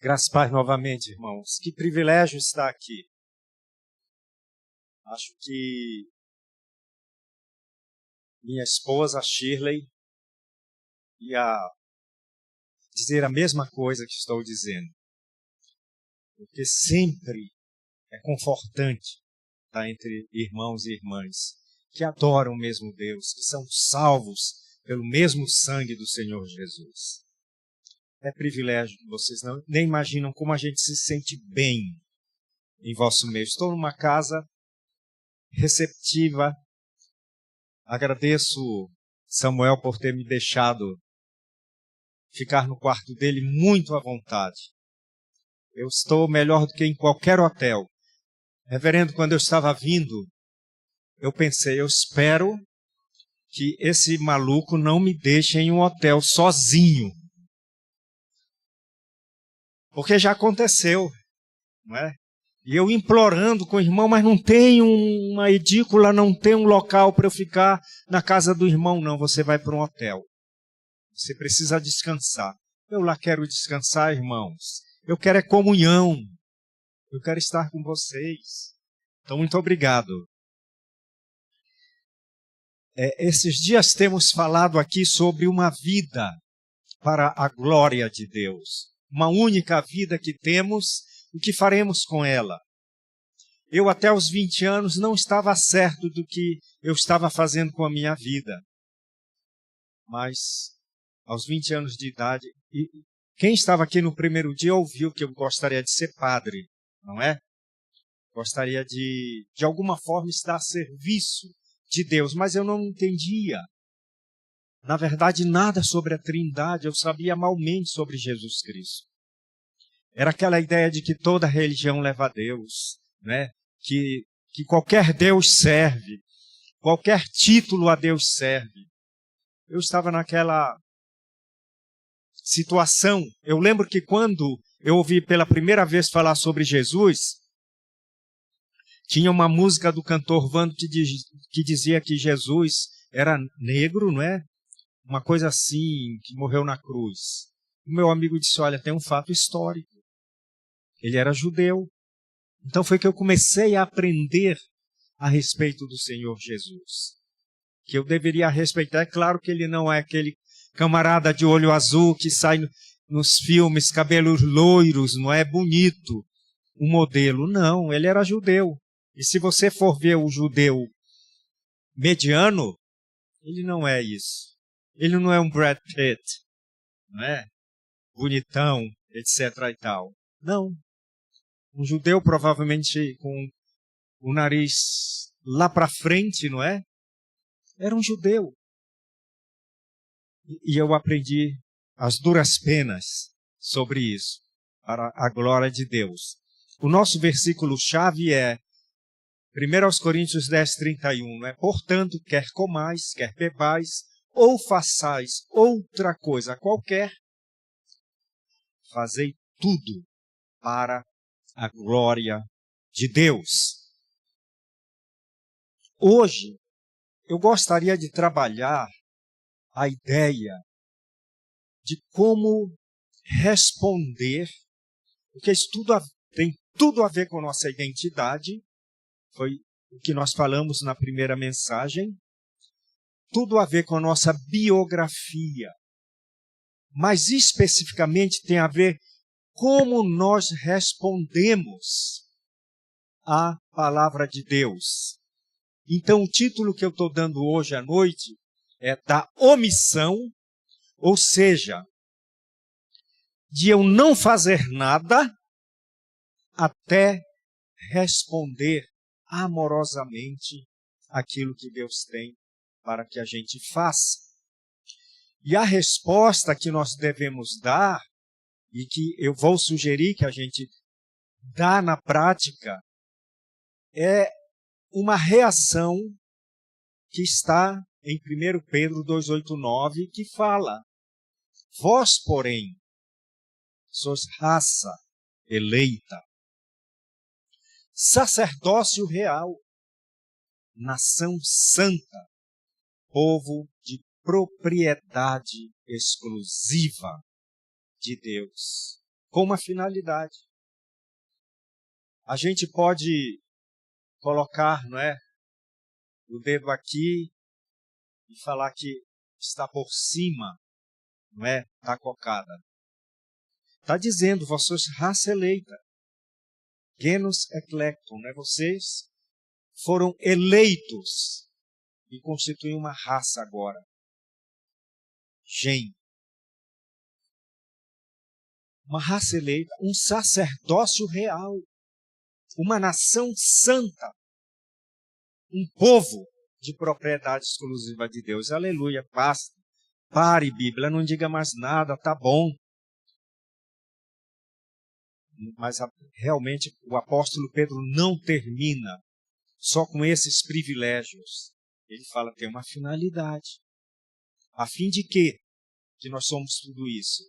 Graças a Deus novamente, irmãos. Que privilégio estar aqui. Acho que minha esposa, Shirley, ia dizer a mesma coisa que estou dizendo. Porque sempre é confortante estar entre irmãos e irmãs que adoram o mesmo Deus, que são salvos pelo mesmo sangue do Senhor Jesus. É privilégio, vocês nem imaginam como a gente se sente bem em vosso meio. Estou numa casa receptiva. Agradeço Samuel por ter me deixado ficar no quarto dele muito à vontade. Eu estou melhor do que em qualquer hotel. Reverendo, quando eu estava vindo, eu pensei, eu espero que esse maluco não me deixe em um hotel sozinho. Porque já aconteceu, não é? E eu implorando com o irmão, mas não tem uma edícula, não tem um local para eu ficar na casa do irmão, não. Você vai para um hotel. Você precisa descansar. Eu lá quero descansar, irmãos. Eu quero é comunhão. Eu quero estar com vocês. Então, muito obrigado. Esses dias temos falado aqui sobre uma vida para a glória de Deus. Uma única vida que temos, o que faremos com ela? Eu até os 20 anos não estava certo do que eu estava fazendo com a minha vida. Mas, aos 20 anos de idade, e quem estava aqui no primeiro dia ouviu que eu gostaria de ser padre, não é? Gostaria de alguma forma, estar a serviço de Deus, mas eu não entendia. Na verdade, nada sobre a Trindade, eu sabia malmente sobre Jesus Cristo. Era aquela ideia de que toda religião leva a Deus, né? Que qualquer Deus serve, qualquer título a Deus serve. Eu estava naquela situação. Eu lembro que quando eu ouvi pela primeira vez falar sobre Jesus, tinha uma música do cantor Vando que dizia que Jesus era negro, não é? Uma coisa assim, que morreu na cruz. O meu amigo disse, olha, tem um fato histórico. Ele era judeu. Então foi que eu comecei a aprender a respeito do Senhor Jesus. Que eu deveria respeitar. É claro que ele não é aquele camarada de olho azul que sai nos filmes, cabelos loiros, não é bonito, um modelo. Não, ele era judeu. E se você for ver o judeu mediano, ele não é isso. Ele não é um Brad Pitt, não é? Bonitão, etc. e tal. Não. Um judeu provavelmente com o nariz lá para frente, não é? Era um judeu. E eu aprendi as duras penas sobre isso, para a glória de Deus. O nosso versículo-chave é 1 Coríntios 10, 31, não é? Portanto, quer comais, quer bebais, ou façais outra coisa qualquer, fazei tudo para a glória de Deus. Hoje, eu gostaria de trabalhar a ideia de como responder, porque isso tem tudo a ver com a nossa identidade, foi o que nós falamos na primeira mensagem, tudo a ver com a nossa biografia, mas especificamente tem a ver como nós respondemos à palavra de Deus. Então, o título que eu estou dando hoje à noite é da omissão, ou seja, de eu não fazer nada até responder amorosamente aquilo que Deus tem para que a gente faça. E a resposta que nós devemos dar, e que eu vou sugerir que a gente dá na prática, é uma reação que está em 1 Pedro 2,8,9, que fala: vós, porém, sois raça eleita, sacerdócio real, nação santa, povo de propriedade exclusiva de Deus. com uma finalidade. A gente pode colocar, não é, o dedo aqui e falar que está por cima, não é, da cocada. Está dizendo, vós sois raça eleita, genus eclecton, né? Vocês foram eleitos e constituem uma raça agora. Gen. Uma raça eleita, um sacerdócio real, uma nação santa, um povo de propriedade exclusiva de Deus. Aleluia, basta. Pare, Bíblia, não diga mais nada, tá bom. Mas realmente o apóstolo Pedro não termina só com esses privilégios. Ele fala que tem uma finalidade. A fim de quê? Que nós somos tudo isso?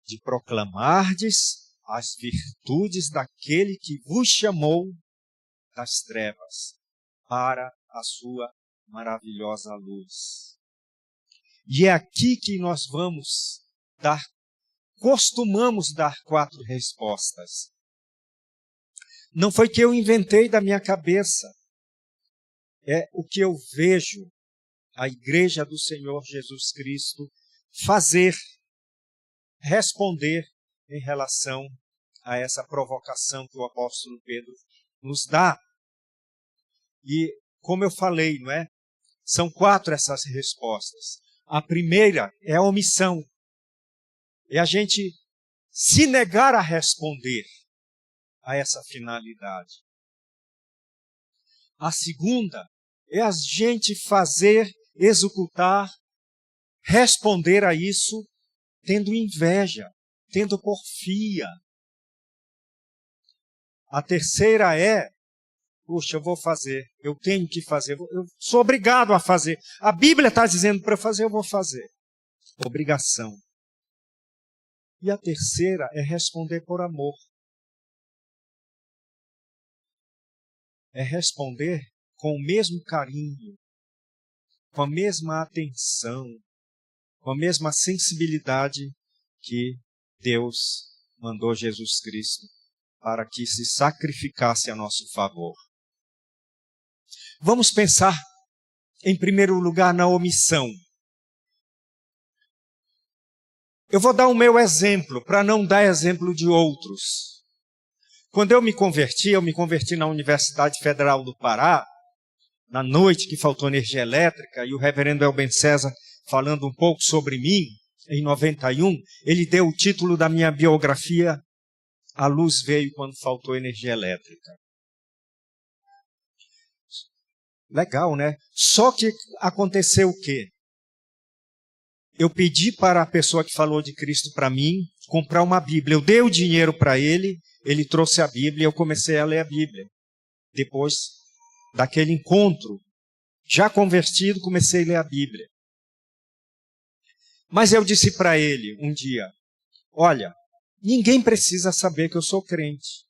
De proclamardes as virtudes daquele que vos chamou das trevas para a sua maravilhosa luz. E é aqui que nós costumamos dar 4 respostas. Não foi que eu inventei da minha cabeça. É o que eu vejo a Igreja do Senhor Jesus Cristo fazer, responder em relação a essa provocação que o apóstolo Pedro nos dá. E, como eu falei, não é? São 4 essas respostas. A primeira é a omissão. É a gente se negar a responder a essa finalidade. A segunda é a gente fazer, executar, responder a isso tendo inveja, tendo porfia. A terceira é, puxa, eu vou fazer, eu tenho que fazer, eu sou obrigado a fazer. A Bíblia está dizendo para eu fazer, eu vou fazer. Obrigação. E a terceira é responder por amor. É responder com o mesmo carinho, com a mesma atenção, com a mesma sensibilidade que Deus mandou Jesus Cristo para que se sacrificasse a nosso favor. Vamos pensar, em primeiro lugar, na omissão. Eu vou dar o meu exemplo, para não dar exemplo de outros. Quando eu me converti na Universidade Federal do Pará, na noite que faltou energia elétrica, e o reverendo Elben César, falando um pouco sobre mim, em 91, ele deu o título da minha biografia, A Luz Veio Quando Faltou Energia Elétrica. Legal, né? Só que aconteceu o quê? Eu pedi para a pessoa que falou de Cristo para mim comprar uma Bíblia. Eu dei o dinheiro para ele, ele trouxe a Bíblia e eu comecei a ler a Bíblia. Depois daquele encontro, já convertido, comecei a ler a Bíblia. Mas eu disse para ele um dia, olha, ninguém precisa saber que eu sou crente.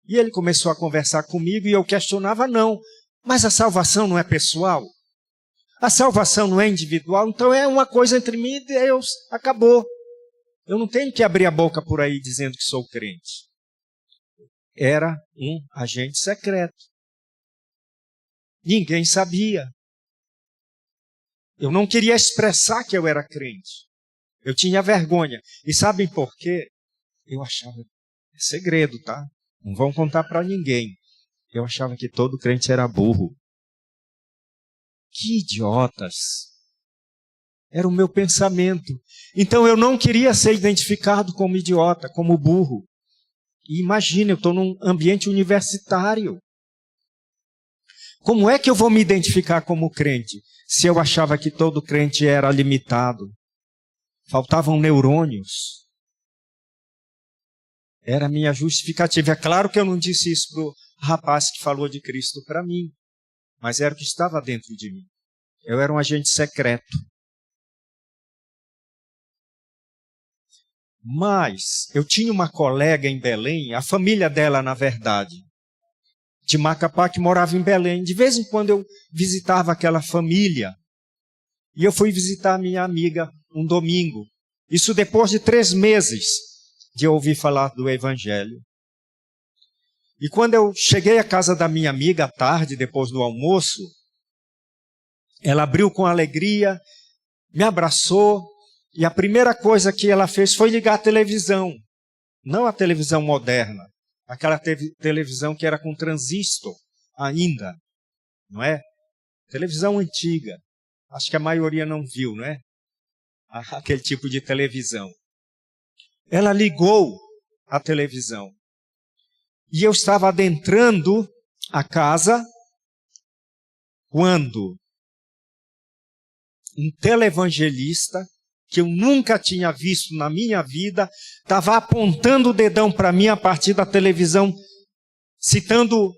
E ele começou a conversar comigo e eu questionava, não, mas a salvação não é pessoal? A salvação não é individual? Então é uma coisa entre mim e Deus, acabou. Eu não tenho que abrir a boca por aí dizendo que sou crente. Era um agente secreto. Ninguém sabia. Eu não queria expressar que eu era crente. Eu tinha vergonha. E sabem por quê? Eu achava, é segredo, tá? Não vão contar para ninguém. Eu achava que todo crente era burro. Que idiotas. Era o meu pensamento. Então eu não queria ser identificado como idiota, como burro. E imagina, eu estou num ambiente universitário. Como é que eu vou me identificar como crente, se eu achava que todo crente era limitado? Faltavam neurônios. Era a minha justificativa. É claro que eu não disse isso para o rapaz que falou de Cristo para mim, mas era o que estava dentro de mim. Eu era um agente secreto. Mas eu tinha uma colega em Belém, a família dela, na verdade, de Macapá, que morava em Belém. De vez em quando eu visitava aquela família. E eu fui visitar a minha amiga um domingo. Isso depois de 3 meses de ouvir falar do Evangelho. E quando eu cheguei à casa da minha amiga à tarde, depois do almoço, ela abriu com alegria, me abraçou, e a primeira coisa que ela fez foi ligar a televisão. Não a televisão moderna, aquela televisão que era com transistor ainda, não é? Televisão antiga. Acho que a maioria não viu, não é? Aquele tipo de televisão. Ela ligou a televisão. E eu estava adentrando a casa quando um televangelista, que eu nunca tinha visto na minha vida, estava apontando o dedão para mim a partir da televisão, citando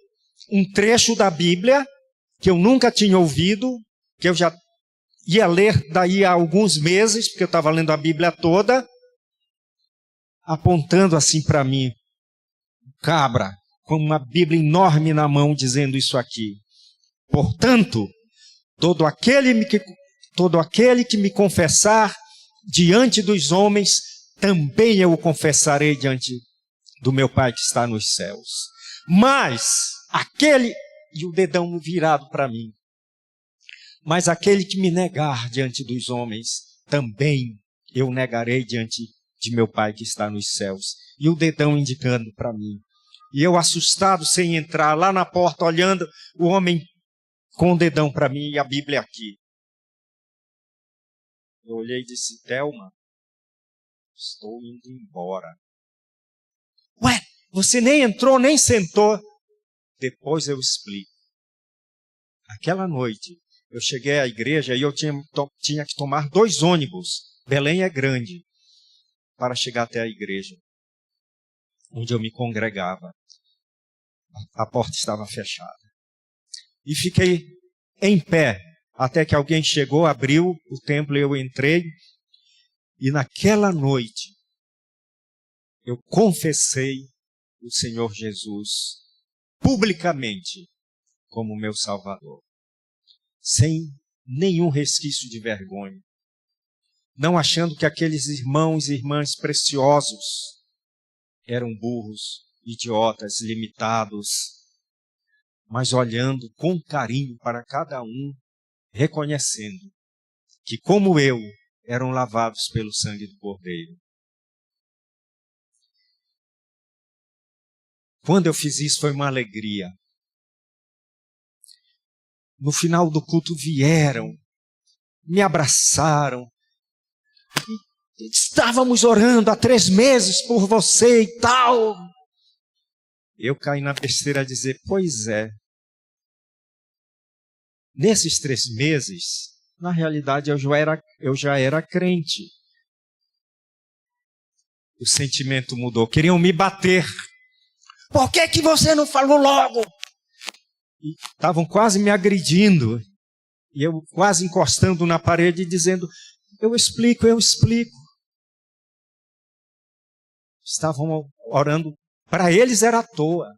um trecho da Bíblia, que eu nunca tinha ouvido, que eu já ia ler daí a alguns meses, porque eu estava lendo a Bíblia toda, apontando assim para mim, cabra, com uma Bíblia enorme na mão, dizendo isso aqui. Portanto, todo aquele que me confessar diante dos homens, também eu o confessarei diante do meu Pai que está nos céus. Mas aquele, e o dedão virado para mim, mas aquele que me negar diante dos homens, também eu negarei diante de meu Pai que está nos céus. E o dedão indicando para mim. E eu assustado, sem entrar, lá na porta, olhando, o homem com o dedão para mim e a Bíblia aqui. Eu olhei e disse, Thelma, estou indo embora. Ué, você nem entrou, nem sentou. Depois eu explico. Aquela noite, eu cheguei à igreja e eu tinha que tomar 2 ônibus. Belém é grande, para chegar até a igreja, onde eu me congregava. A porta estava fechada. E fiquei em pé, até que alguém chegou, abriu o templo e eu entrei. E naquela noite, eu confessei o Senhor Jesus publicamente como meu Salvador. Sem nenhum resquício de vergonha. Não achando que aqueles irmãos e irmãs preciosos eram burros, idiotas, limitados, mas olhando com carinho para cada um, reconhecendo que, como eu, eram lavados pelo sangue do Cordeiro. Quando eu fiz isso, foi uma alegria. No final do culto vieram, me abraçaram. Estávamos orando há 3 meses por você e tal. Eu caí na besteira a dizer, pois é. Nesses 3 meses, na realidade eu já era crente. O sentimento mudou, queriam me bater. Por que você não falou logo? E estavam quase me agredindo. E eu quase encostando na parede e dizendo, eu explico. Estavam orando, para eles era à toa.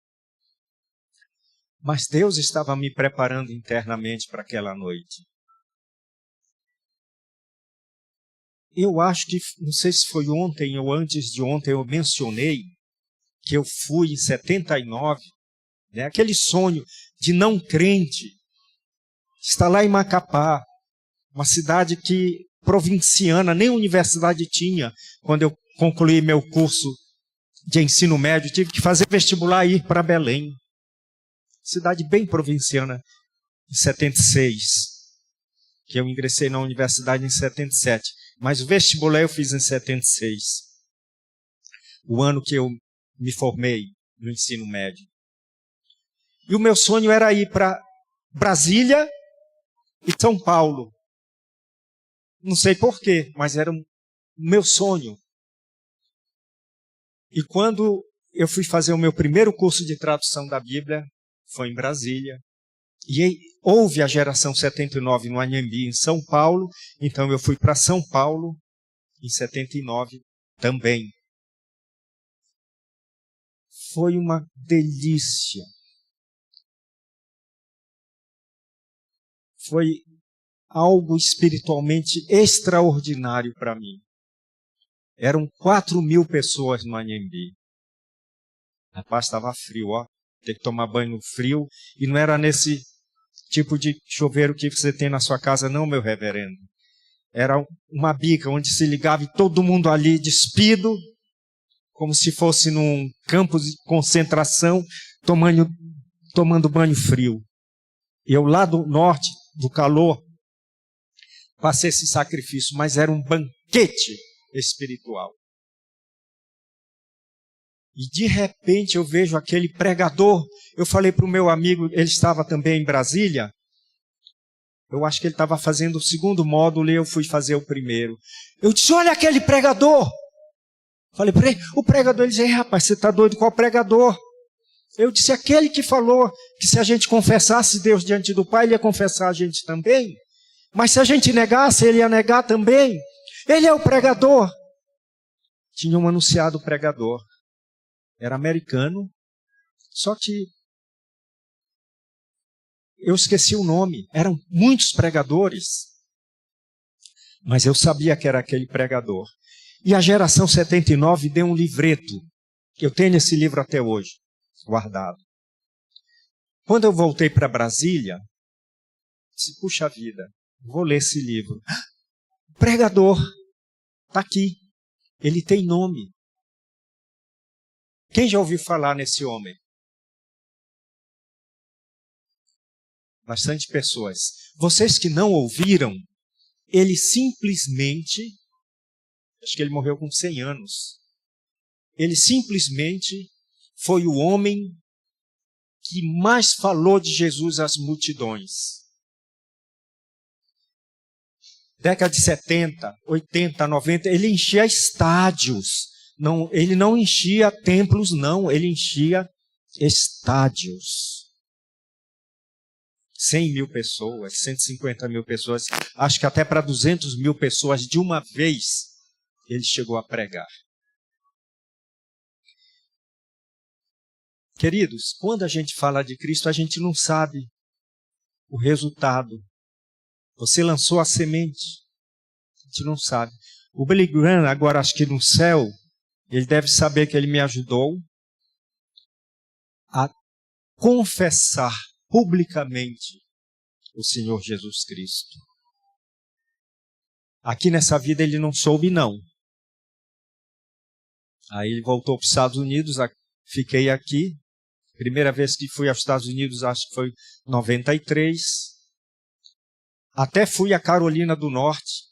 Mas Deus estava me preparando internamente para aquela noite. Eu acho que, não sei se foi ontem ou antes de ontem, eu mencionei que eu fui em 79, né, aquele sonho de não crente, está lá em Macapá, uma cidade que provinciana, nem universidade tinha. Quando eu concluí meu curso de ensino médio, tive que fazer vestibular e ir para Belém. Cidade bem provinciana, em 76, que eu ingressei na universidade em 77, mas o vestibular eu fiz em 76, o ano que eu me formei no ensino médio. E o meu sonho era ir para Brasília e São Paulo. Não sei porquê, mas era o meu sonho. E quando eu fui fazer o meu primeiro curso de tradução da Bíblia, foi em Brasília. E houve a geração 79 no Anhembi, em São Paulo. Então eu fui para São Paulo em 79 também. Foi uma delícia. Foi algo espiritualmente extraordinário para mim. Eram 4.000 pessoas no Anhembi. Rapaz, estava frio, ó. Tem que tomar banho no frio. E não era nesse tipo de chuveiro que você tem na sua casa, não, meu reverendo. Era uma bica onde se ligava e todo mundo ali despido, como se fosse num campo de concentração, tomando banho frio. Eu lá do norte, do calor, passei esse sacrifício, mas era um banquete espiritual. E de repente eu vejo aquele pregador. Eu falei para o meu amigo, ele estava também em Brasília. Eu acho que ele estava fazendo o segundo módulo e eu fui fazer o primeiro. Eu disse, olha aquele pregador. Falei para ele, o pregador, ele disse, rapaz, você está doido? Qual pregador? Eu disse, aquele que falou que se a gente confessasse Deus diante do Pai, ele ia confessar a gente também. Mas se a gente negasse, ele ia negar também. Ele é o pregador. Tinham anunciado o pregador. Era americano, só que eu esqueci o nome. Eram muitos pregadores, mas eu sabia que era aquele pregador. E a geração 79 deu um livreto. Eu tenho esse livro até hoje, guardado. Quando eu voltei para Brasília, disse, puxa vida, vou ler esse livro. Pregador, está aqui. Ele tem nome. Quem já ouviu falar nesse homem? Bastante pessoas. Vocês que não ouviram, ele simplesmente, acho que ele morreu com 100 anos, ele simplesmente foi o homem que mais falou de Jesus às multidões. Década de 70, 80, 90, ele enchia estádios. Não, ele não enchia templos, não, ele enchia estádios. 100.000 pessoas, 150.000 pessoas, acho que até para 200.000 pessoas de uma vez ele chegou a pregar. Queridos, quando a gente fala de Cristo, a gente não sabe o resultado. Você lançou a semente, a gente não sabe. O Billy Graham, agora acho que no céu, ele deve saber que ele me ajudou a confessar publicamente o Senhor Jesus Cristo. Aqui nessa vida ele não soube, não. Aí ele voltou para os Estados Unidos, fiquei aqui. Primeira vez que fui aos Estados Unidos, acho que foi em 93. Até fui a Carolina do Norte,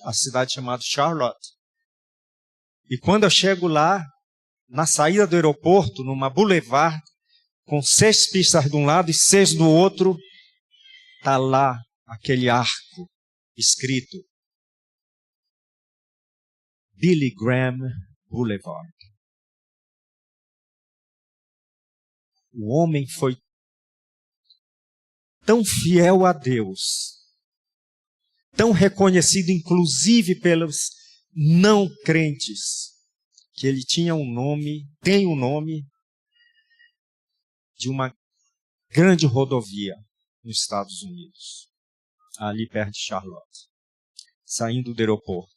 a cidade chamada Charlotte. E quando eu chego lá, na saída do aeroporto, numa boulevard, com 6 pistas de um lado e 6 do outro, está lá aquele arco escrito Billy Graham Boulevard. O homem foi tão fiel a Deus, tão reconhecido inclusive pelos não crentes, que ele tinha um nome, tem o nome de uma grande rodovia nos Estados Unidos, ali perto de Charlotte, saindo do aeroporto.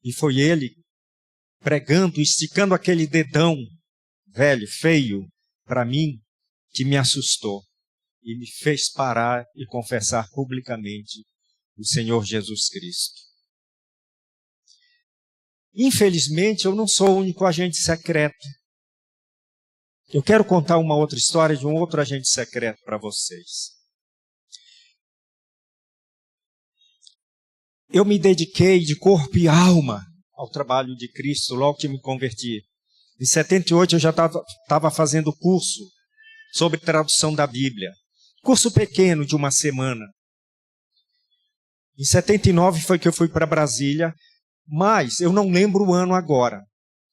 E foi ele pregando, esticando aquele dedão velho, feio, para mim, que me assustou e me fez parar e confessar publicamente o Senhor Jesus Cristo. Infelizmente, eu não sou o único agente secreto. Eu quero contar uma outra história de um outro agente secreto para vocês. Eu me dediquei de corpo e alma ao trabalho de Cristo logo que me converti. Em 78 eu já estava fazendo curso sobre tradução da Bíblia. Curso pequeno de uma semana. Em 79 foi que eu fui para Brasília, mas eu não lembro o ano agora.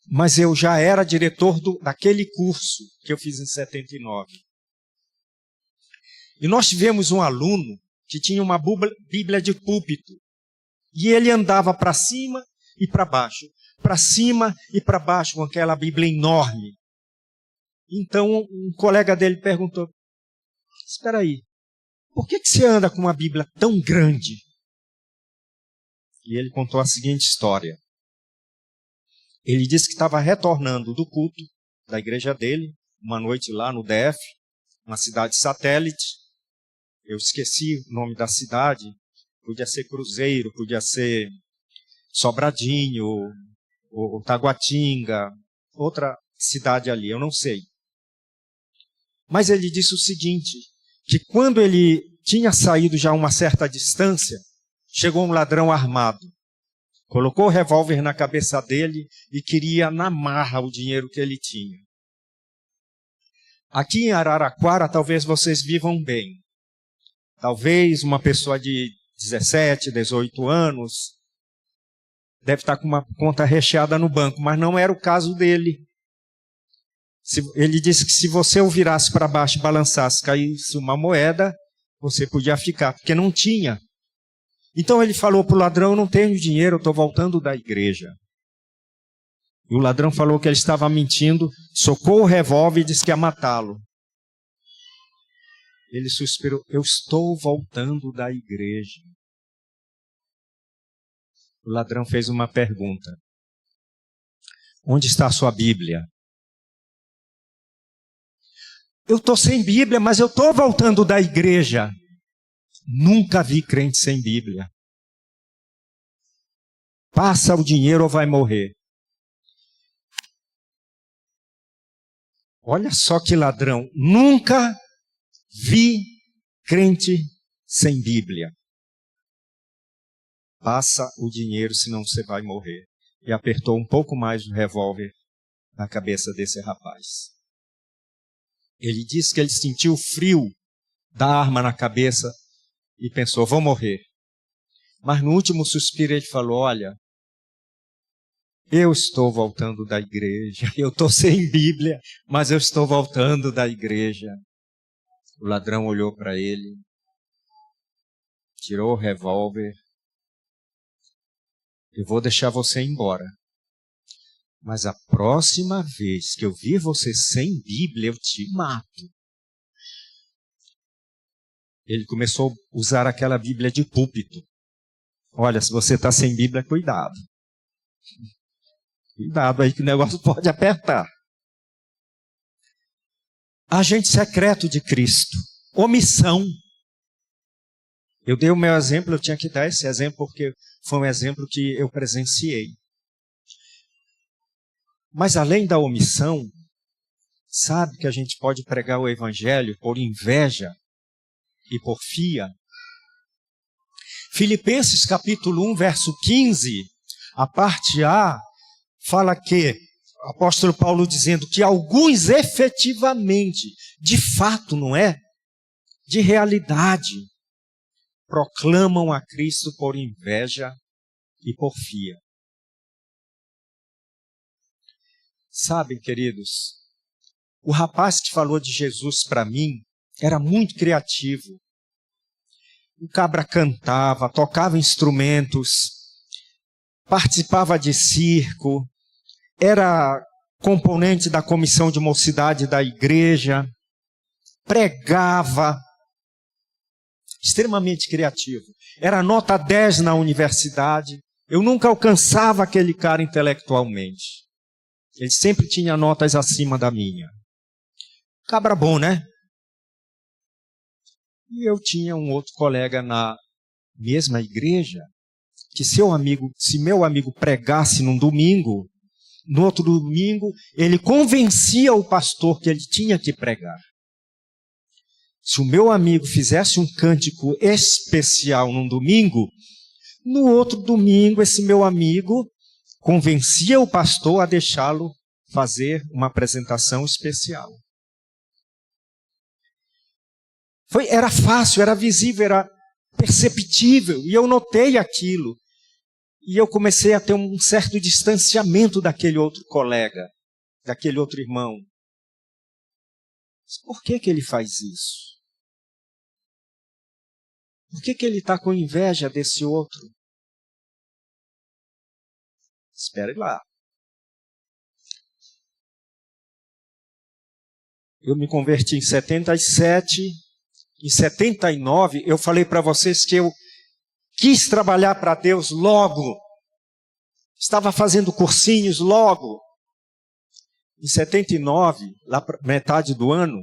Mas eu já era diretor daquele curso que eu fiz em 79. E nós tivemos um aluno que tinha uma Bíblia de púlpito. E ele andava para cima e para baixo. Para cima e para baixo com aquela Bíblia enorme. Então um colega dele perguntou, espera aí, por que você anda com uma Bíblia tão grande? e ele contou a seguinte história. Ele disse que estava retornando do culto da igreja dele, uma noite lá no DF, uma cidade satélite. Eu esqueci o nome da cidade, podia ser Cruzeiro, podia ser Sobradinho, ou Taguatinga, outra cidade ali, eu não sei. Mas ele disse o seguinte, que quando ele tinha saído já a uma certa distância, chegou um ladrão armado, colocou o revólver na cabeça dele e queria na marra o dinheiro que ele tinha. Aqui em Araraquara, talvez vocês vivam bem. Talvez uma pessoa de 17, 18 anos deve estar com uma conta recheada no banco, mas não era o caso dele. Ele disse que se você o virasse para baixo e balançasse, caísse uma moeda, você podia ficar, porque não tinha. Então ele falou para o ladrão, não tenho dinheiro, eu estou voltando da igreja. E o ladrão falou que ele estava mentindo, socou o revólver e disse que ia matá-lo. Ele suspirou, eu estou voltando da igreja. O ladrão fez uma pergunta. Onde está a sua Bíblia? Eu estou sem Bíblia, mas eu estou voltando da igreja. Nunca vi crente sem Bíblia. Passa o dinheiro ou vai morrer. Olha só que ladrão. Nunca vi crente sem Bíblia. Passa o dinheiro, senão você vai morrer. E apertou um pouco mais o revólver na cabeça desse rapaz. Ele disse que ele sentiu o frio da arma na cabeça e pensou, vou morrer. Mas no último suspiro ele falou, olha, eu estou voltando da igreja, eu estou sem Bíblia, mas eu estou voltando da igreja. O ladrão olhou para ele, tirou o revólver, eu vou deixar você embora. Mas a próxima vez que eu vir você sem Bíblia, eu te mato. Ele começou a usar aquela Bíblia de púlpito. Olha, se você está sem Bíblia, cuidado. Cuidado aí que o negócio pode apertar. Agente secreto de Cristo. Omissão. Eu dei o meu exemplo, eu tinha que dar esse exemplo porque foi um exemplo que eu presenciei. Mas além da omissão, sabe que a gente pode pregar o evangelho por inveja e porfia? Filipenses capítulo 1, verso 15, a parte A, fala que, o apóstolo Paulo dizendo que alguns efetivamente, de fato, não é? De realidade, proclamam a Cristo por inveja e porfia. Sabem, queridos, o rapaz que falou de Jesus para mim era muito criativo. O cabra cantava, tocava instrumentos, participava de circo, era componente da comissão de mocidade da igreja, pregava, extremamente criativo. Era nota 10 na universidade. Eu nunca alcançava aquele cara intelectualmente. Ele sempre tinha notas acima da minha. Cabra bom, né? E eu tinha um outro colega na mesma igreja, que se meu amigo pregasse num domingo, no outro domingo, ele convencia o pastor que ele tinha que pregar. Se o meu amigo fizesse um cântico especial num domingo, no outro domingo esse meu amigo convencia o pastor a deixá-lo fazer uma apresentação especial. Era fácil, era visível, era perceptível, e eu notei aquilo. E eu comecei a ter um certo distanciamento daquele outro colega, daquele outro irmão. Mas por que ele faz isso? Por que ele está com inveja desse outro? Espere lá. Eu me converti em 77, em 79, eu falei para vocês que Quis trabalhar para Deus logo. Estava fazendo cursinhos logo. Em 79, lá para metade do ano,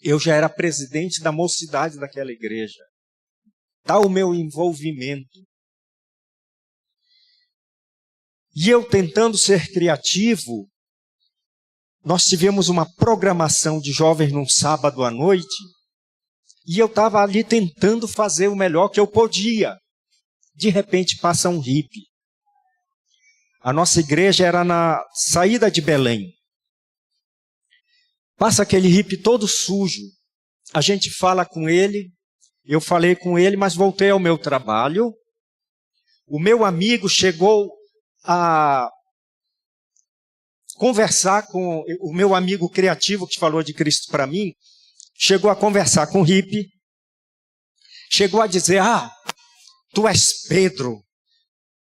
eu já era presidente da mocidade daquela igreja. Tá o meu envolvimento. E eu tentando ser criativo, nós tivemos uma programação de jovens num sábado à noite, e eu estava ali tentando fazer o melhor que eu podia. De repente passa um hippie. A nossa igreja era na saída de Belém. Passa aquele hippie todo sujo. A gente fala com ele, eu falei com ele, mas voltei ao meu trabalho. O meu amigo chegou a conversar com o meu amigo criativo que falou de Cristo para mim, chegou a conversar com o hippie, chegou a dizer, tu és Pedro,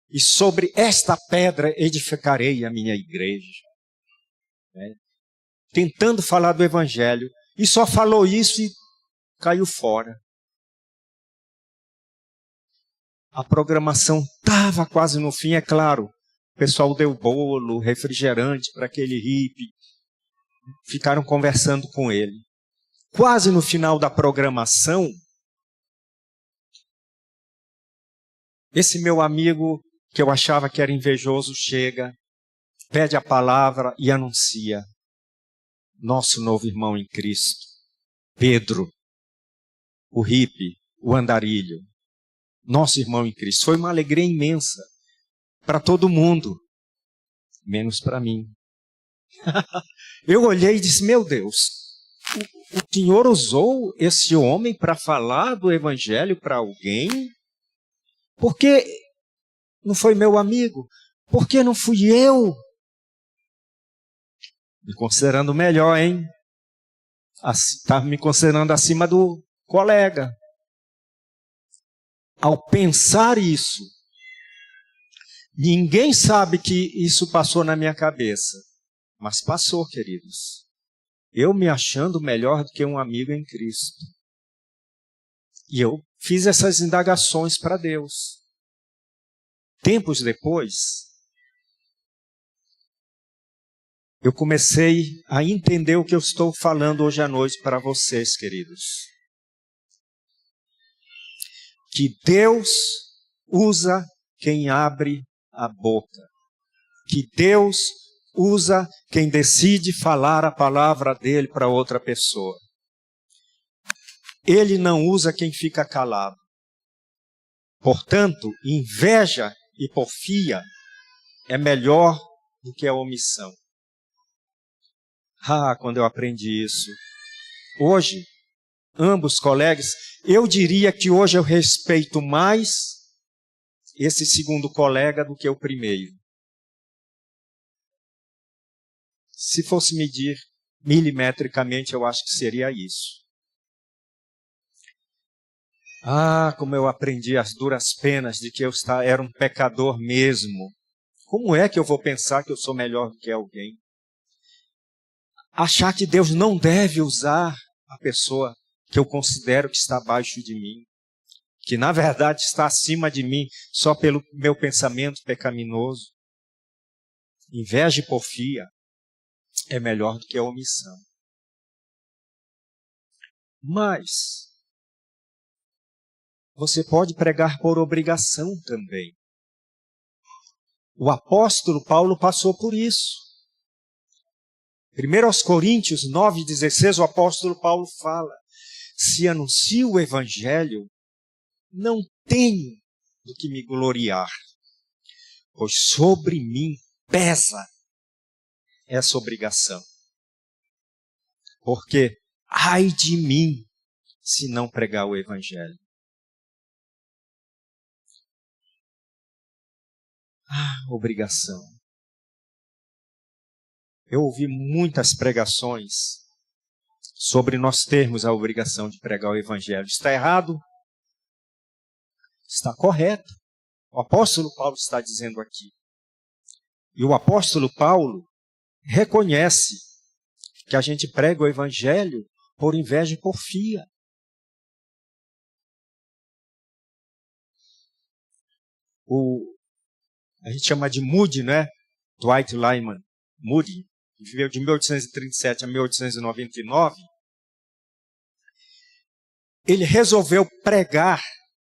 e sobre esta pedra edificarei a minha igreja. Tentando falar do evangelho, e só falou isso e caiu fora. A programação estava quase no fim, é claro. O pessoal deu bolo, refrigerante para aquele hippie. Ficaram conversando com ele. Quase no final da programação, esse meu amigo, que eu achava que era invejoso, chega, pede a palavra e anuncia. Nosso novo irmão em Cristo, Pedro, o hippie, o andarilho. Nosso irmão em Cristo. Foi uma alegria imensa para todo mundo, menos para mim. Eu olhei e disse, meu Deus, o Senhor usou esse homem para falar do evangelho para alguém? Por que não foi meu amigo? Por que não fui eu? Me considerando melhor, hein? Estava me considerando acima do colega. Ao pensar isso, ninguém sabe que isso passou na minha cabeça. Mas passou, queridos. Eu me achando melhor do que um amigo em Cristo. E eu fiz essas indagações para Deus. Tempos depois, eu comecei a entender o que eu estou falando hoje à noite para vocês, queridos. Que Deus usa quem abre a boca. Que Deus usa quem decide falar a palavra dele para outra pessoa. Ele não usa quem fica calado. Portanto, inveja e porfia é melhor do que a omissão. Quando eu aprendi isso. Hoje, ambos colegas, eu diria que hoje eu respeito mais esse segundo colega do que o primeiro. Se fosse medir milimetricamente, eu acho que seria isso. Como eu aprendi as duras penas de que eu era um pecador mesmo. Como é que eu vou pensar que eu sou melhor do que alguém? Achar que Deus não deve usar a pessoa que eu considero que está abaixo de mim, que na verdade está acima de mim só pelo meu pensamento pecaminoso. Inveja e porfia é melhor do que a omissão. Mas você pode pregar por obrigação também. O apóstolo Paulo passou por isso. 1 Coríntios 9,16, o apóstolo Paulo fala, se anuncio o evangelho, não tenho do que me gloriar, pois sobre mim pesa essa obrigação. Porque, ai de mim, se não pregar o evangelho. Obrigação. Eu ouvi muitas pregações sobre nós termos a obrigação de pregar o evangelho. Está errado? Está correto. O apóstolo Paulo está dizendo aqui. E o apóstolo Paulo reconhece que a gente prega o evangelho por inveja e porfia. a gente chama de Moody, né? Dwight Lyman Moody, que viveu de 1837 a 1899, ele resolveu pregar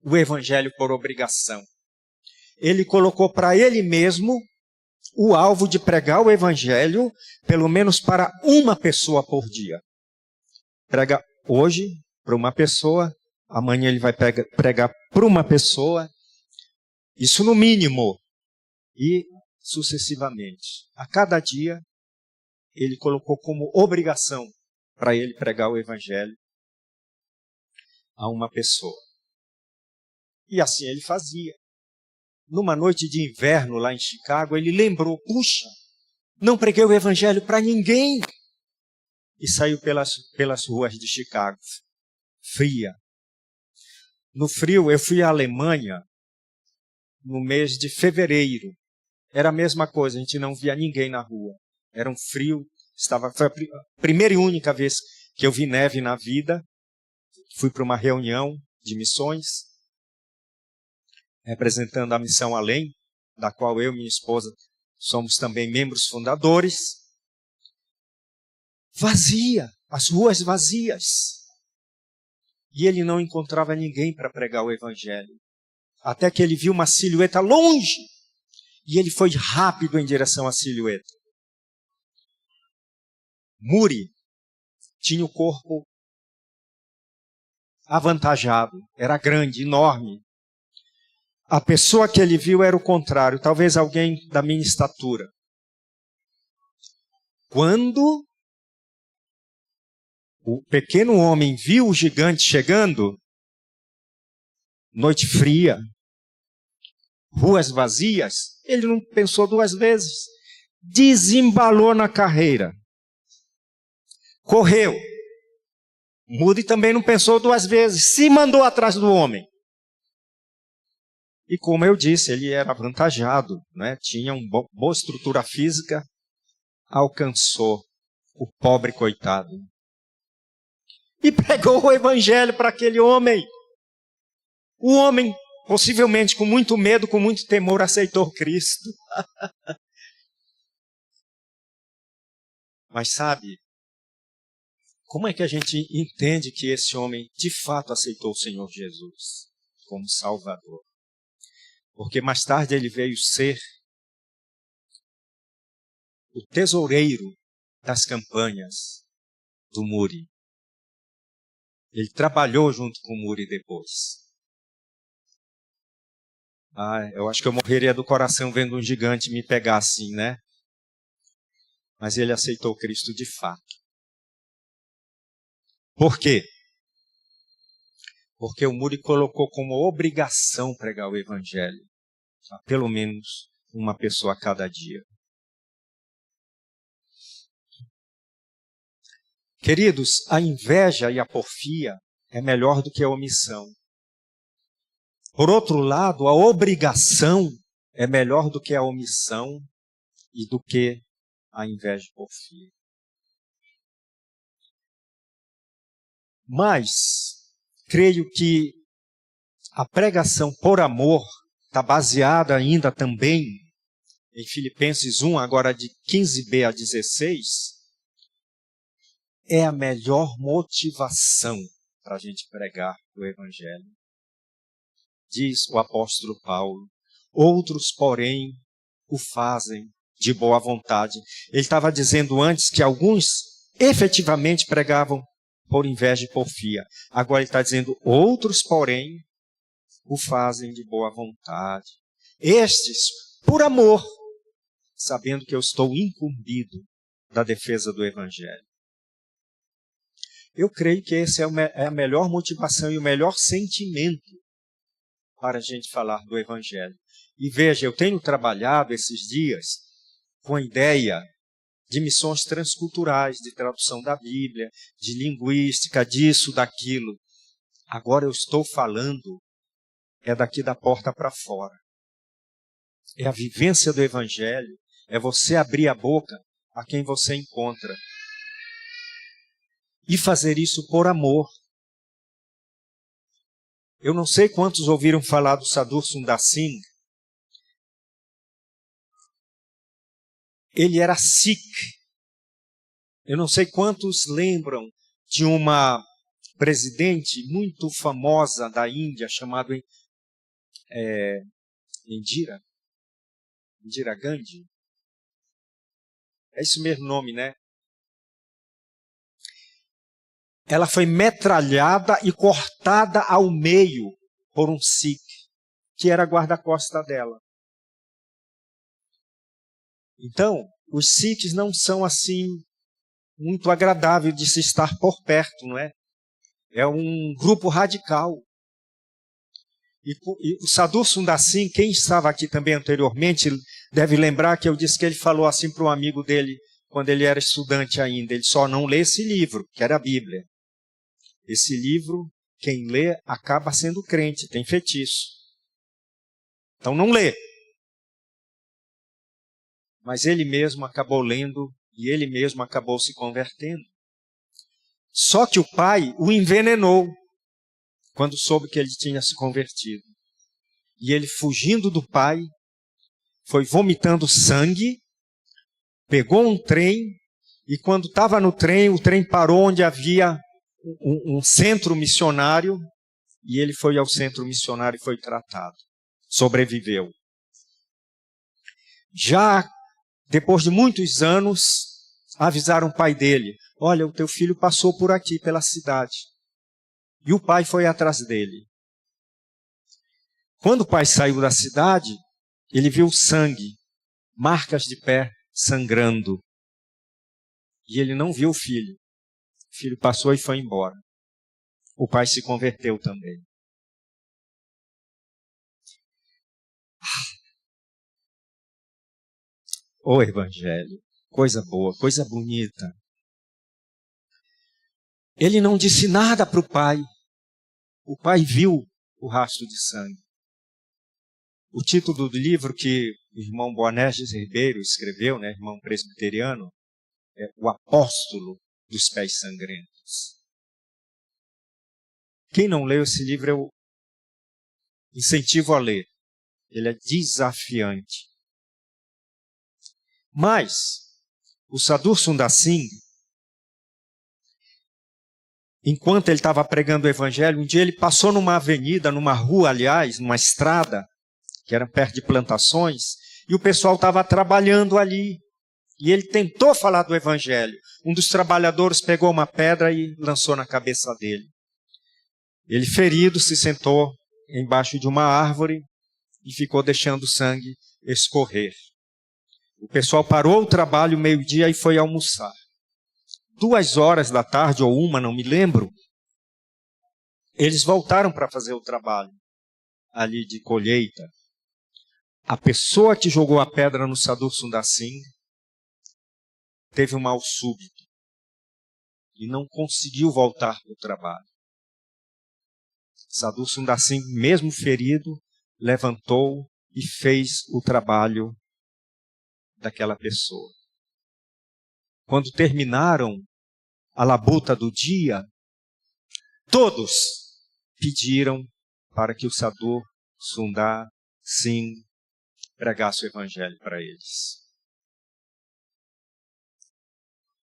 o evangelho por obrigação. Ele colocou para ele mesmo o alvo de pregar o evangelho, pelo menos para uma pessoa por dia. Prega hoje para uma pessoa, amanhã ele vai pregar para uma pessoa, isso no mínimo, e sucessivamente. A cada dia, ele colocou como obrigação para ele pregar o evangelho a uma pessoa. E assim ele fazia. Numa noite de inverno lá em Chicago, ele lembrou, puxa, não preguei o evangelho para ninguém. E saiu pelas ruas de Chicago, fria. No frio, eu fui à Alemanha no mês de fevereiro. Era a mesma coisa, a gente não via ninguém na rua. Era um frio, foi a primeira e única vez que eu vi neve na vida. Fui para uma reunião de missões, representando a Missão Além, da qual eu e minha esposa somos também membros fundadores. Vazia, as ruas vazias. E ele não encontrava ninguém para pregar o evangelho. Até que ele viu uma silhueta longe, e ele foi rápido em direção à silhueta. Moody tinha o corpo avantajado, era grande, enorme. A pessoa que ele viu era o contrário, talvez alguém da minha estatura. Quando o pequeno homem viu o gigante chegando, noite fria, ruas vazias, ele não pensou duas vezes. Desembalou na carreira. Correu. Moody também não pensou duas vezes. Se mandou atrás do homem. E como eu disse, ele era avantajado, né? Tinha uma boa estrutura física. Alcançou o pobre coitado. E pregou o evangelho para aquele homem. O homem, possivelmente com muito medo, com muito temor, aceitou Cristo. Mas sabe, como é que a gente entende que esse homem de fato aceitou o Senhor Jesus como Salvador? Porque mais tarde ele veio ser o tesoureiro das campanhas do Moody. Ele trabalhou junto com o Moody depois. Eu acho que eu morreria do coração vendo um gigante me pegar assim, né? Mas ele aceitou Cristo de fato. Por quê? Porque o Moody colocou como obrigação pregar o evangelho a pelo menos uma pessoa a cada dia. Queridos, a inveja e a porfia é melhor do que a omissão. Por outro lado, a obrigação é melhor do que a omissão e do que a inveja e porfia. Mas, creio que a pregação por amor está baseada ainda também em Filipenses 1, agora de 15b a 16, é a melhor motivação para a gente pregar o evangelho. Diz o apóstolo Paulo, outros, porém, o fazem de boa vontade. Ele estava dizendo antes que alguns efetivamente pregavam por inveja e porfia. Agora ele está dizendo, outros, porém, o fazem de boa vontade. Estes, por amor, sabendo que eu estou incumbido da defesa do evangelho. Eu creio que essa é a melhor motivação e o melhor sentimento para a gente falar do evangelho. E veja, eu tenho trabalhado esses dias com a ideia de missões transculturais, de tradução da Bíblia, de linguística, disso, daquilo. Agora eu estou falando, é daqui da porta para fora. É a vivência do evangelho, é você abrir a boca a quem você encontra. E fazer isso por amor. Eu não sei quantos ouviram falar do Sadhu Sundar Singh, ele era Sikh. Eu não sei quantos lembram de uma presidente muito famosa da Índia, chamada Indira Gandhi. É esse mesmo nome, né? Ela foi metralhada e cortada ao meio por um Sikh, que era guarda-costa dela. Então, os Sikhs não são assim muito agradáveis de se estar por perto, não é? É um grupo radical. E o Sadhu Sundar Singh, quem estava aqui também anteriormente, deve lembrar que eu disse que ele falou assim para um amigo dele, quando ele era estudante ainda, ele só não lê esse livro, que era a Bíblia. Esse livro, quem lê, acaba sendo crente, tem feitiço. Então não lê. Mas ele mesmo acabou lendo e ele mesmo acabou se convertendo. Só que o pai o envenenou quando soube que ele tinha se convertido. E ele, fugindo do pai, foi vomitando sangue, pegou um trem, e quando estava no trem, o trem parou onde havia um centro missionário, e ele foi ao centro missionário e foi tratado. Sobreviveu. Já depois de muitos anos, avisaram o pai dele: olha, o teu filho passou por aqui, pela cidade. E o pai foi atrás dele. Quando o pai saiu da cidade, ele viu sangue, marcas de pé sangrando. E ele não viu o filho. O filho passou e foi embora. O pai se converteu também. O Evangelho, coisa boa, coisa bonita. Ele não disse nada para o pai. O pai viu o rastro de sangue. O título do livro que o irmão Boanerges Ribeiro escreveu, né, irmão presbiteriano, é O Apóstolo dos Pés Sangrentos. Quem não leu esse livro, eu incentivo a ler. Ele é desafiante. Mas o Sadhu Sundar Singh, enquanto ele estava pregando o Evangelho, um dia ele passou numa avenida, numa rua, aliás, numa estrada, que era perto de plantações, e o pessoal estava trabalhando ali. E ele tentou falar do Evangelho. Um dos trabalhadores pegou uma pedra e lançou na cabeça dele. Ele, ferido, se sentou embaixo de uma árvore e ficou deixando o sangue escorrer. O pessoal parou o trabalho meio-dia e foi almoçar. 2 horas da tarde, ou 1, não me lembro, eles voltaram para fazer o trabalho ali de colheita. A pessoa que jogou a pedra no Sadhu Sundar Singh teve um mal súbito e não conseguiu voltar para o trabalho. Sadhu Sundar Singh, mesmo ferido, levantou e fez o trabalho daquela pessoa. Quando terminaram a labuta do dia, todos pediram para que o Sadhu Sundar Singh pregasse o Evangelho para eles.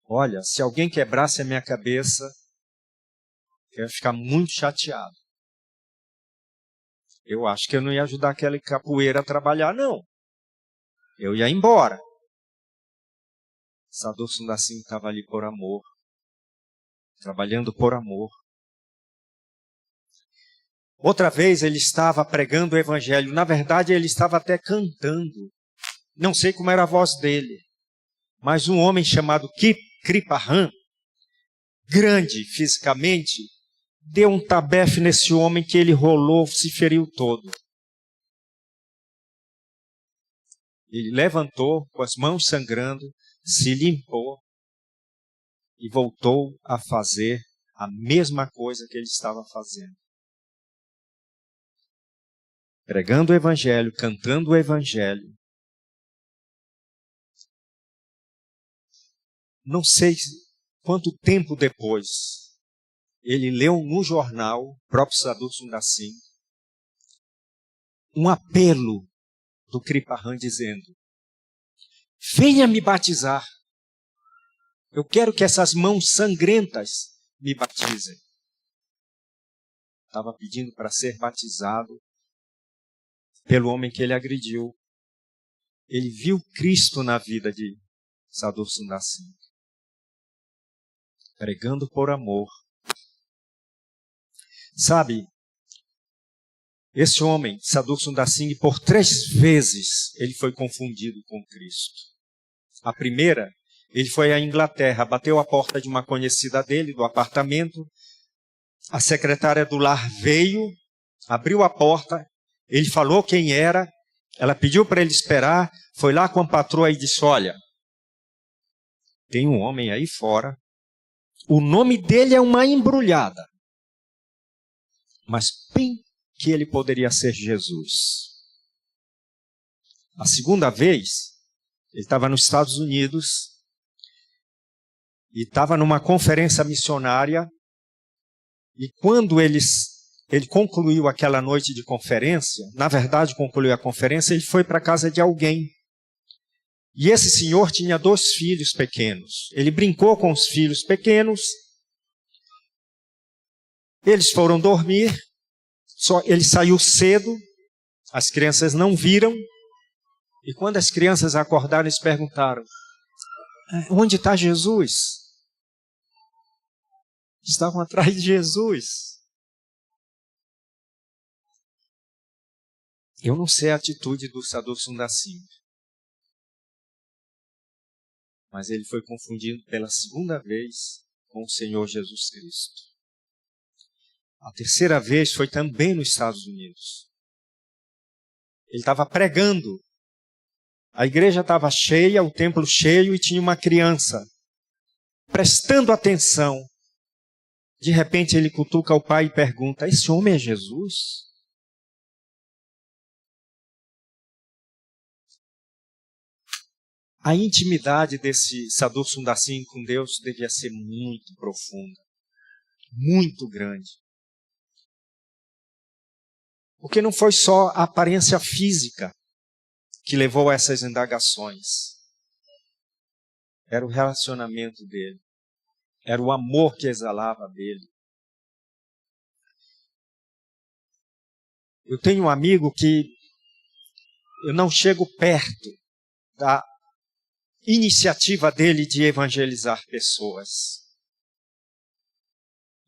Olha, se alguém quebrasse a minha cabeça, eu ia ficar muito chateado. Eu acho que eu não ia ajudar aquele capoeira a trabalhar, não. Eu ia embora. Sadhu Sundar Singh estava ali por amor, trabalhando por amor. Outra vez ele estava pregando o Evangelho. Na verdade, ele estava até cantando. Não sei como era a voz dele. Mas um homem chamado Kripahan, grande fisicamente, deu um tabefe nesse homem que ele rolou, se feriu todo. Ele levantou com as mãos sangrando, se limpou e voltou a fazer a mesma coisa que ele estava fazendo. Pregando o Evangelho, cantando o Evangelho. Não sei quanto tempo depois, ele leu no jornal, o próprio Sadhu Sundar Singh, um apelo do Kripahan dizendo: venha me batizar. Eu quero que essas mãos sangrentas me batizem. Estava pedindo para ser batizado pelo homem que ele agrediu. Ele viu Cristo na vida de Sadhu Sundar Singh, pregando por amor. Sabe, esse homem, Sadhu Sundar Singh, por 3 vezes ele foi confundido com Cristo. A primeira, ele foi à Inglaterra, bateu a porta de uma conhecida dele, do apartamento. A secretária do lar veio, abriu a porta, ele falou quem era, ela pediu para ele esperar, foi lá com a patroa e disse, olha, tem um homem aí fora, o nome dele é uma embrulhada, mas bem que ele poderia ser Jesus. A segunda vez, ele estava nos Estados Unidos e estava numa conferência missionária, e quando ele concluiu aquela noite de conferência, na verdade concluiu a conferência, ele foi para a casa de alguém. E esse senhor tinha 2 filhos pequenos. Ele brincou com os filhos pequenos, eles foram dormir, ele saiu cedo, as crianças não viram, e quando as crianças acordaram, eles perguntaram, onde está Jesus? Estavam atrás de Jesus. Eu não sei a atitude do Sadhu Sundar Singh, mas ele foi confundido pela 2ª vez com o Senhor Jesus Cristo. A 3ª vez foi também nos Estados Unidos. Ele estava pregando. A igreja estava cheia, o templo cheio, e tinha uma criança prestando atenção. De repente ele cutuca o pai e pergunta, esse homem é Jesus? A intimidade desse Sadhu Sundar Singh com Deus devia ser muito profunda, muito grande. Porque não foi só a aparência física que levou a essas indagações. Era o relacionamento dele. Era o amor que exalava dele. Eu tenho um amigo que eu não chego perto da iniciativa dele de evangelizar pessoas.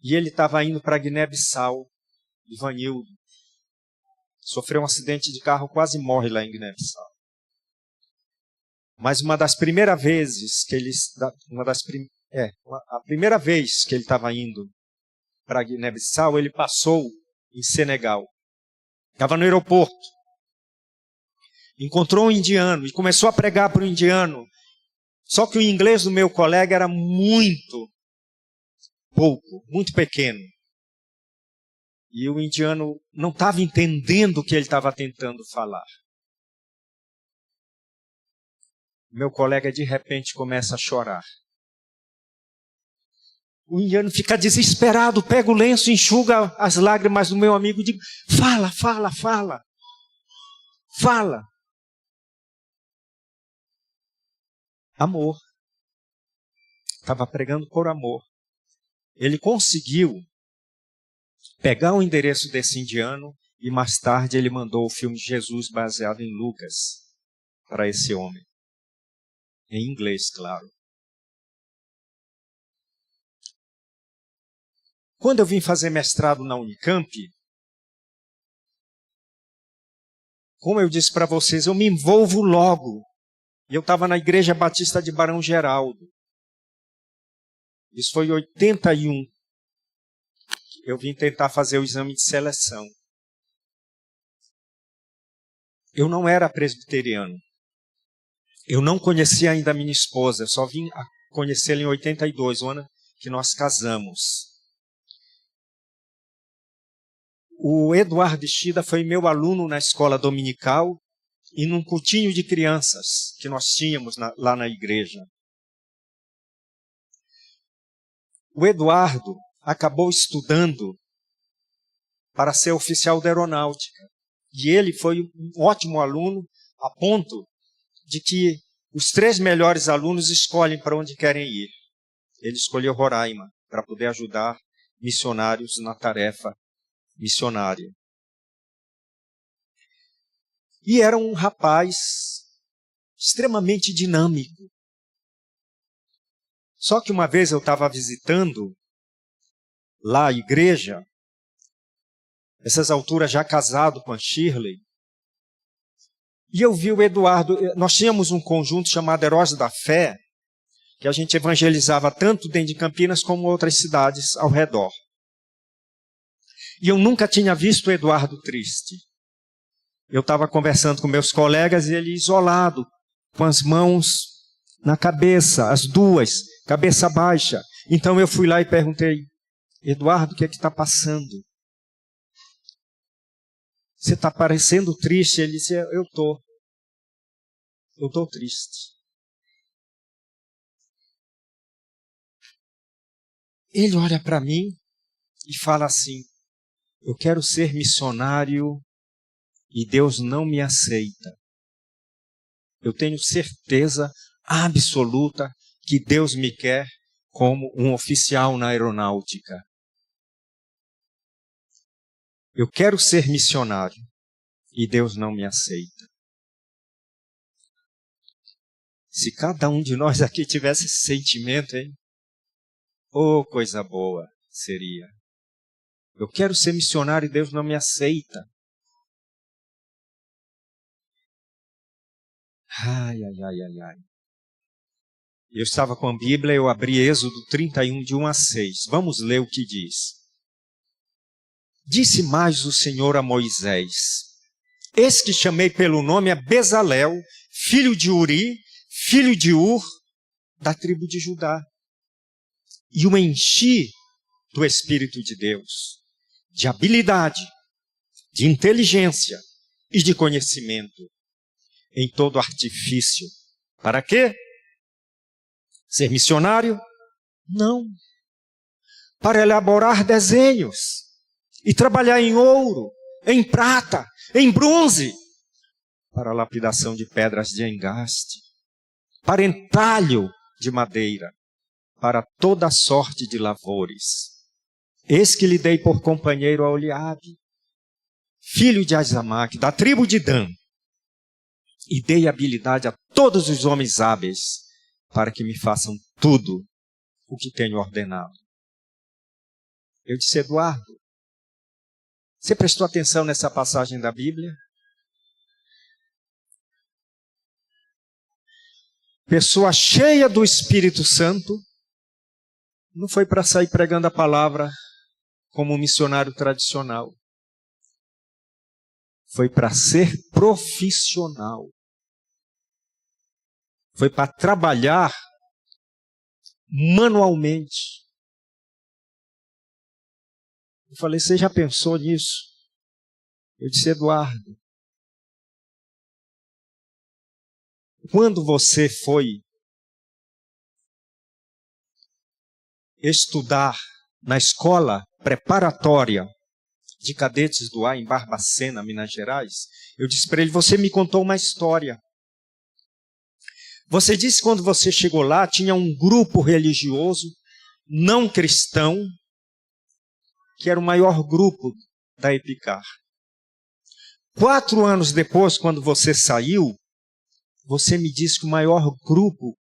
E ele estava indo para Guiné-Bissau, Ivanildo. Sofreu um acidente de carro, quase morre lá em Guiné-Bissau. Mas uma das primeiras vezes que ele... a primeira vez que ele estava indo para Guiné-Bissau, ele passou em Senegal. Estava no aeroporto. Encontrou um indiano e começou a pregar para o indiano. Só que o inglês do meu colega era muito pouco, muito pequeno. E o indiano não estava entendendo o que ele estava tentando falar. Meu colega de repente começa a chorar. O indiano fica desesperado, pega o lenço, enxuga as lágrimas do meu amigo e diz, fala, fala, fala. Fala. Amor. Estava pregando por amor. Ele conseguiu pegar o endereço desse indiano e mais tarde ele mandou o filme Jesus baseado em Lucas para esse homem. Em inglês, claro. Quando eu vim fazer mestrado na Unicamp, como eu disse para vocês, eu me envolvo logo. E eu estava na Igreja Batista de Barão Geraldo. Isso foi em 81. Eu vim tentar fazer o exame de seleção. Eu não era presbiteriano. Eu não conhecia ainda a minha esposa. Eu só vim a conhecê-la em 82, o ano que nós casamos. O Eduardo Ishida foi meu aluno na escola dominical e num cultinho de crianças que nós tínhamos lá na igreja. O Eduardo acabou estudando para ser oficial da aeronáutica. E ele foi um ótimo aluno, a ponto de que Os 3 melhores alunos escolhem para onde querem ir. Ele escolheu Roraima para poder ajudar missionários na tarefa missionária. E era um rapaz extremamente dinâmico. Só que uma vez eu estava visitando lá a igreja, essas alturas já casado com a Shirley, e eu vi o Eduardo. Nós tínhamos um conjunto chamado Heróis da Fé, que a gente evangelizava tanto dentro de Campinas como outras cidades ao redor. E eu nunca tinha visto o Eduardo triste. Eu estava conversando com meus colegas e ele isolado, com as mãos na cabeça, as duas, cabeça baixa. Então eu fui lá e perguntei: Eduardo, o que é que está passando? Você está parecendo triste? Ele disse: eu estou triste. Ele olha para mim e fala assim: eu quero ser missionário e Deus não me aceita. Eu tenho certeza absoluta que Deus me quer como um oficial na aeronáutica. Eu quero ser missionário e Deus não me aceita. Se cada um de nós aqui tivesse esse sentimento, hein? Oh, coisa boa seria. Eu quero ser missionário e Deus não me aceita. Ai. Eu estava com a Bíblia, eu abri Êxodo 31, de 1 a 6. Vamos ler o que diz. Disse mais o Senhor a Moisés: eis que chamei pelo nome a Bezalel, filho de Uri, filho de Ur, da tribo de Judá. E o enchi do Espírito de Deus, de habilidade, de inteligência e de conhecimento, em todo artifício. Para quê? Ser missionário? Não. Para elaborar desenhos e trabalhar em ouro, em prata, em bronze, para a lapidação de pedras de engaste, para entalho de madeira, para toda sorte de lavores. Eis que lhe dei por companheiro a Oliabe, filho de Azamaque, da tribo de Dan, e dei habilidade a todos os homens hábeis, para que me façam tudo o que tenho ordenado. Eu disse: Eduardo, você prestou atenção nessa passagem da Bíblia? Pessoa cheia do Espírito Santo, não foi para sair pregando a palavra como um missionário tradicional. Foi para ser profissional. Foi para trabalhar manualmente. Eu falei: você já pensou nisso? Eu disse: Eduardo, quando você foi estudar na escola preparatória de cadetes do ar em Barbacena, Minas Gerais, eu disse para ele: você me contou uma história. Você disse que quando você chegou lá, tinha um grupo religioso não cristão, que era o maior grupo da Epicar. 4 anos depois, quando você saiu, você me disse que o maior grupo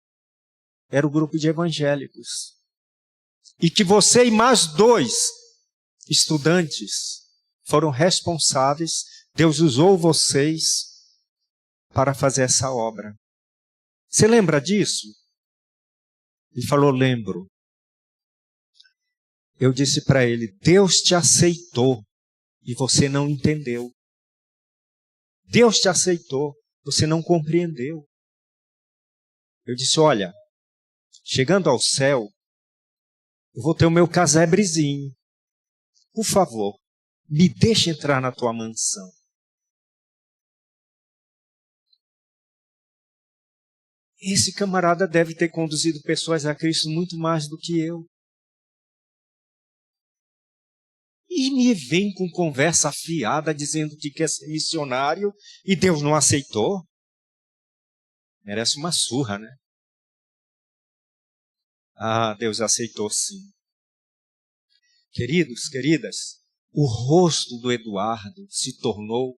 era o grupo de evangélicos. E que você e mais 2 estudantes foram responsáveis. Deus usou vocês para fazer essa obra. Você lembra disso? Ele falou: lembro. Eu disse para ele: Deus te aceitou e você não entendeu. Deus te aceitou, você não compreendeu. Eu disse: olha, chegando ao céu, eu vou ter o meu casebrezinho. Por favor, me deixe entrar na tua mansão. Esse camarada deve ter conduzido pessoas a Cristo muito mais do que eu. E me vem com conversa afiada dizendo que quer ser missionário e Deus não aceitou. Merece uma surra, né? Ah, Deus aceitou sim. Queridos, queridas, o rosto do Eduardo se tornou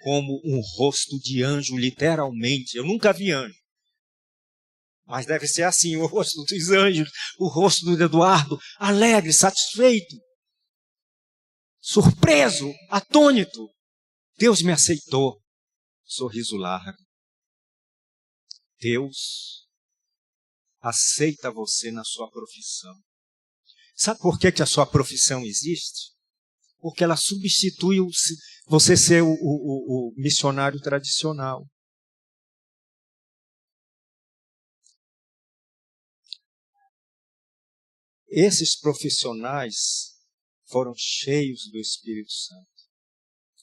como um rosto de anjo, literalmente. Eu nunca vi anjo. Mas deve ser assim, o rosto dos anjos, o rosto do Eduardo, alegre, satisfeito, surpreso, atônito. Deus me aceitou. Sorriso largo. Deus aceita você na sua profissão. Sabe por que a sua profissão existe? Porque ela substitui você ser o missionário tradicional. Esses profissionais foram cheios do Espírito Santo.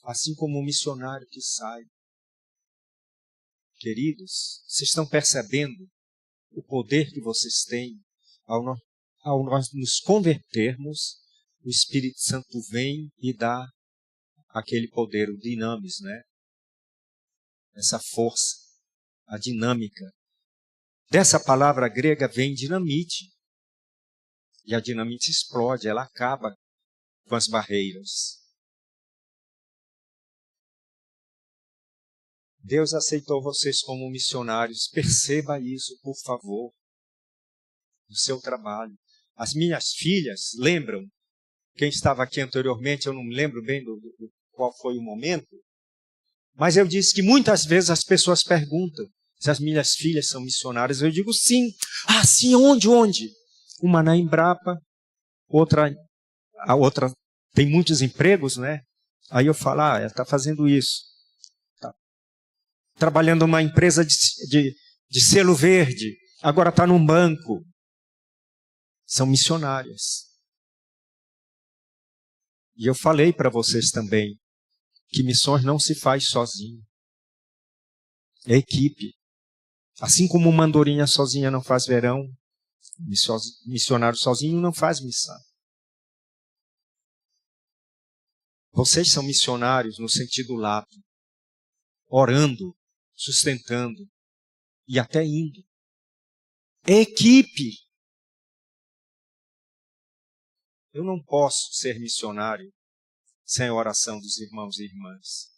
Assim como o missionário que sai. Queridos, vocês estão percebendo o poder que vocês têm ao nós nos convertermos? O Espírito Santo vem e dá aquele poder, o dinamis, né? Essa força, a dinâmica. Dessa palavra grega vem dinamite. E a dinamite explode, ela acaba com as barreiras. Deus aceitou vocês como missionários. Perceba isso, por favor, no seu trabalho. As minhas filhas, lembram? Quem estava aqui anteriormente, eu não me lembro bem qual foi o momento. Mas eu disse que muitas vezes as pessoas perguntam se as minhas filhas são missionárias. Eu digo sim. Ah, sim, onde? Uma na Embrapa, a outra tem muitos empregos, né? Aí eu falo, ela está fazendo isso. Tá trabalhando numa empresa de selo verde, agora está num banco. São missionárias. E eu falei para vocês também que missões não se faz sozinho. É equipe. Assim como uma andorinha sozinha não faz verão, missionário sozinho não faz missão. Vocês são missionários no sentido lato, orando, sustentando e até indo. É equipe. Eu não posso ser missionário sem a oração dos irmãos e irmãs,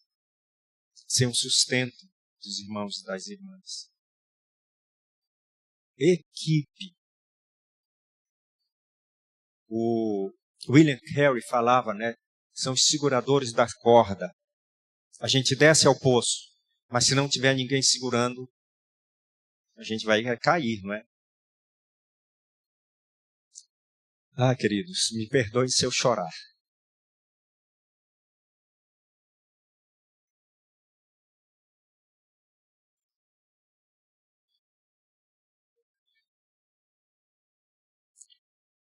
sem o sustento dos irmãos e das irmãs. Equipe. O William Carey falava, né? São os seguradores da corda. A gente desce ao poço, mas se não tiver ninguém segurando, a gente vai cair, não é? Ah, queridos, me perdoem se eu chorar.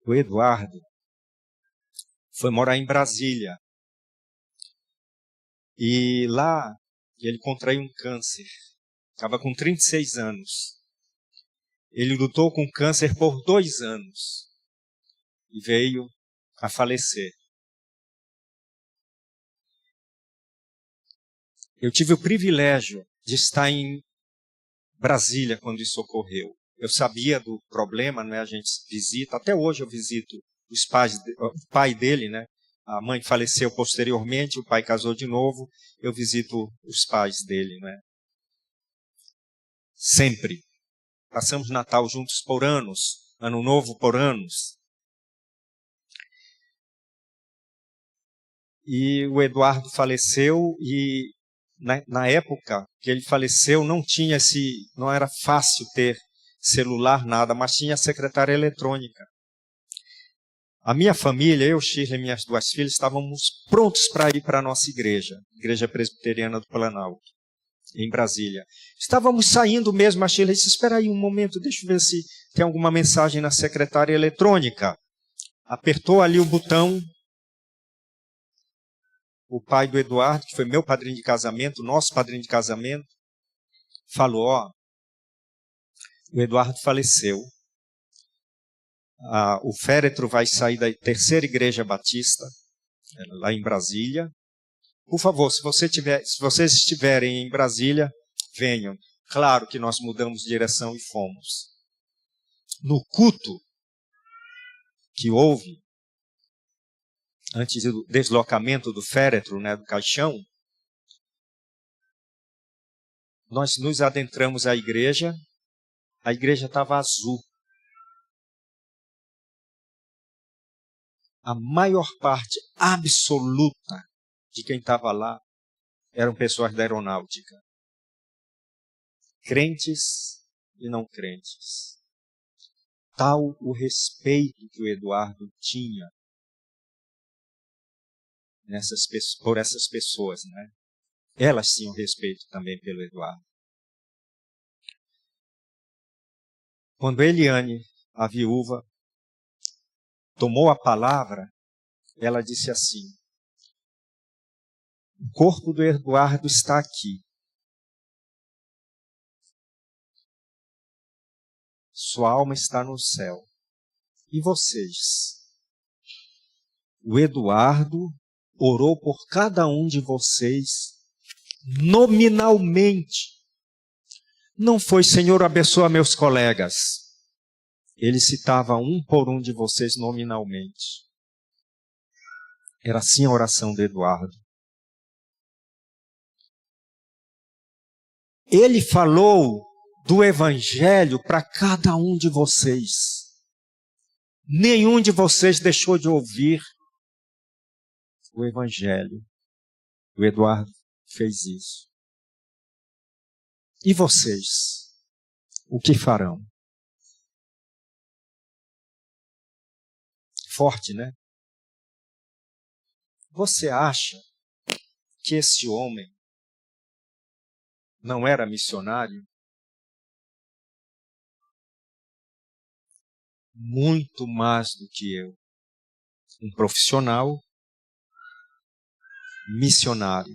O Eduardo foi morar em Brasília. E lá ele contraiu um câncer. Estava com 36 anos. Ele lutou com câncer por 2 anos. E veio a falecer. Eu tive o privilégio de estar em Brasília quando isso ocorreu. Eu sabia do problema, né? A gente visita, até hoje eu visito o pai dele, né? A mãe faleceu posteriormente, o pai casou de novo, eu visito os pais dele, né? Sempre. Passamos Natal juntos por anos, Ano Novo por anos. E o Eduardo faleceu e na época que ele faleceu não era fácil ter celular, nada, mas tinha secretária eletrônica. A minha família, eu, Shirley e minhas 2 filhas, estávamos prontos para ir para a nossa igreja, Igreja Presbiteriana do Planalto, em Brasília. Estávamos saindo mesmo, a Shirley disse, espera aí um momento, deixa eu ver se tem alguma mensagem na secretária eletrônica. Apertou ali o botão, o pai do Eduardo, que foi meu padrinho de casamento, nosso padrinho de casamento, falou, o Eduardo faleceu. O féretro vai sair da terceira igreja batista, lá em Brasília. Por favor, se vocês estiverem em Brasília, venham. Claro que nós mudamos de direção e fomos. No culto que houve, antes do deslocamento do féretro, né, do caixão, nós nos adentramos à igreja, a igreja estava azul. A maior parte absoluta de quem estava lá eram pessoas da aeronáutica. Crentes e não crentes. Tal o respeito que o Eduardo tinha por essas pessoas, né? Elas tinham respeito também pelo Eduardo. Quando Eliane, a viúva, tomou a palavra, ela disse assim: o corpo do Eduardo está aqui. Sua alma está no céu. E vocês? O Eduardo orou por cada um de vocês nominalmente. Não foi, Senhor, abençoa meus colegas. Ele citava um por um de vocês nominalmente. Era assim a oração de Eduardo. Ele falou do Evangelho para cada um de vocês. Nenhum de vocês deixou de ouvir o Evangelho. O Eduardo fez isso. E vocês? O que farão? Forte, né? Você acha que esse homem não era missionário? Muito mais do que eu. Um profissional missionário.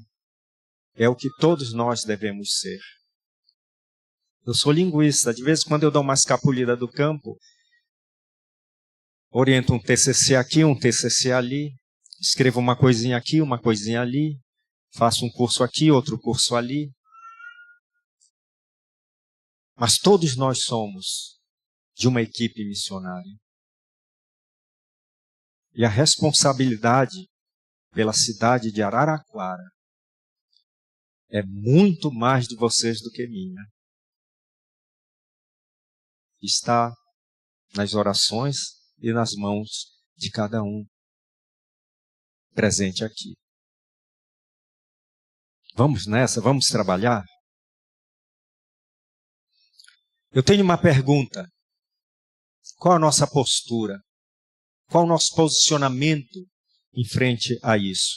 É o que todos nós devemos ser. Eu sou linguista, de vez em quando eu dou uma escapulida do campo, oriento um TCC aqui, um TCC ali, escrevo uma coisinha aqui, uma coisinha ali, faço um curso aqui, outro curso ali. Mas todos nós somos de uma equipe missionária. E a responsabilidade pela cidade de Araraquara é muito mais de vocês do que minha. Está nas orações e nas mãos de cada um presente aqui. Vamos nessa? Vamos trabalhar? Eu tenho uma pergunta. Qual a nossa postura? Qual o nosso posicionamento em frente a isso?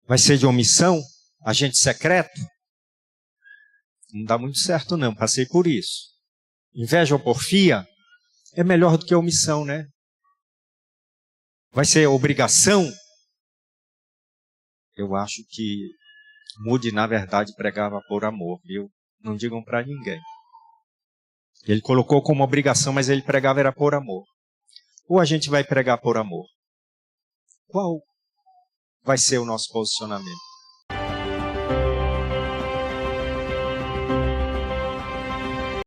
Vai ser de omissão? Agente secreto? Não dá muito certo não, passei por isso. Inveja ou porfia é melhor do que omissão, né? Vai ser obrigação? Eu acho que Moody, na verdade, pregava por amor, viu? Não digam para ninguém. Ele colocou como obrigação, mas ele pregava era por amor. Ou a gente vai pregar por amor? Qual vai ser o nosso posicionamento?